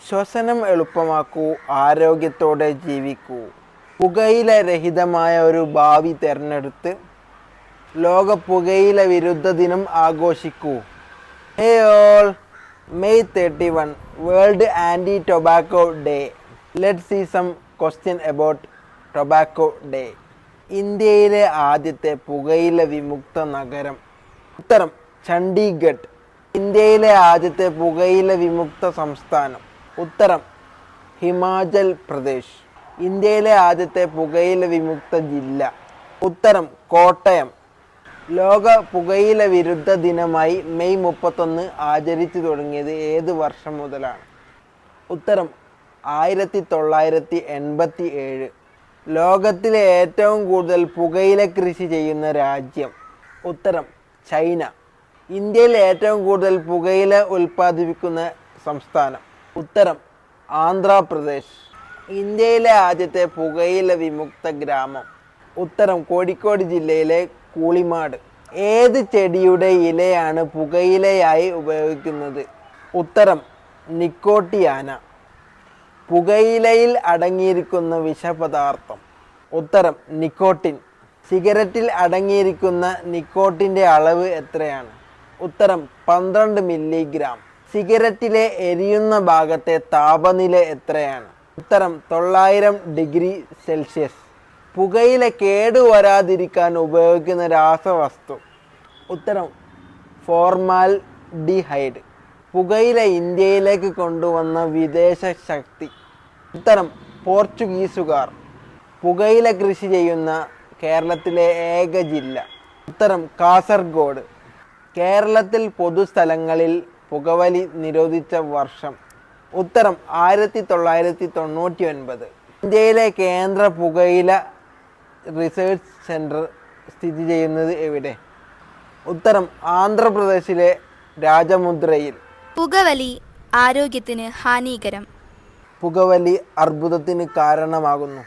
ശ്വസനം എളുപ്പമാക്കൂ, ആരോഗ്യത്തോടെ ജീവിക്കൂ. പുകയില രഹിതമായ ഒരു ഭാവി തിരഞ്ഞെടുത്ത് ലോക പുകയില വിരുദ്ധ ദിനം ആഘോഷിക്കൂ. Hey all, May 31 world anti tobacco day. Let's see some question about tobacco day. ഇന്ത്യയിലെ ആദ്യത്തെ പുകയില വിമുക്ത നഗരം? ഉത്തരം ചണ്ഡീഗഡ്. ഇന്ത്യയിലെ ആദ്യത്തെ പുകയില വിമുക്ത സംസ്ഥാനം? ഉത്തരം ഹിമാചൽ പ്രദേശ്. ഇന്ത്യയിലെ ആദ്യത്തെ പുകയില വിമുക്ത ജില്ല? ഉത്തരം കോട്ടയം. ലോക പുകയില വിരുദ്ധ ദിനമായി മെയ് 31 ആചരിച്ചു തുടങ്ങിയത് ഏത് വർഷം മുതലാണ്? ഉത്തരം 1987. ലോകത്തിലെ ഏറ്റവും കൂടുതൽ പുകയില കൃഷി ചെയ്യുന്ന രാജ്യം? ഉത്തരം ചൈന. ഇന്ത്യയിൽ ഏറ്റവും കൂടുതൽ പുകയില ഉൽപ്പാദിപ്പിക്കുന്ന സംസ്ഥാനം? ഉത്തരം ആന്ധ്രാപ്രദേശ്. ഇന്ത്യയിലെ ആദ്യത്തെ പുകയില വിമുക്ത ഗ്രാമം? ഉത്തരം കോഴിക്കോട് ജില്ലയിലെ കൂളിമാട്. ഏത് ചെടിയുടെ ഇലയാണ് പുകയിലയായി ഉപയോഗിക്കുന്നത്? ഉത്തരം നിക്കോട്ടിയാന. പുകയിലയിൽ അടങ്ങിയിരിക്കുന്ന വിഷപദാർത്ഥം? ഉത്തരം നിക്കോട്ടിൻ. സിഗരറ്റിൽ അടങ്ങിയിരിക്കുന്ന നിക്കോട്ടിൻ്റെ അളവ് എത്രയാണ്? ഉത്തരം 12 മില്ലിഗ്രാം. സിഗരറ്റിലെ എരിയുന്ന ഭാഗത്തെ താപനില എത്രയാണ്? ഉത്തരം 900 ഡിഗ്രി സെൽഷ്യസ്. പുകയില കേടുവരാതിരിക്കാൻ ഉപയോഗിക്കുന്ന രാസവസ്തു? ഉത്തരം ഫോർമാൽഡിഹൈഡ്. പുകയില ഇന്ത്യയിലേക്ക് കൊണ്ടുവന്ന വിദേശ ശക്തി? ഉത്തരം പോർച്ചുഗീസുകാർ. പുകയില കൃഷി ചെയ്യുന്ന കേരളത്തിലെ ഏക ജില്ല? ഉത്തരം കാസർഗോഡ്. കേരളത്തിൽ പൊതുസ്ഥലങ്ങളിൽ പുകവലി നിരോധിച്ച വർഷം? ഉത്തരം 1999. ഇന്ത്യയിലെ കേന്ദ്ര പുകയില റിസർച്ച് സെൻറ്റർ സ്ഥിതി ചെയ്യുന്നത് എവിടെ? ഉത്തരം ആന്ധ്രാപ്രദേശിലെ രാജമുദ്രയിൽ. പുകവലി ആരോഗ്യത്തിന് ഹാനികരം. പുകവലി അർബുദത്തിന് കാരണമാകുന്നു.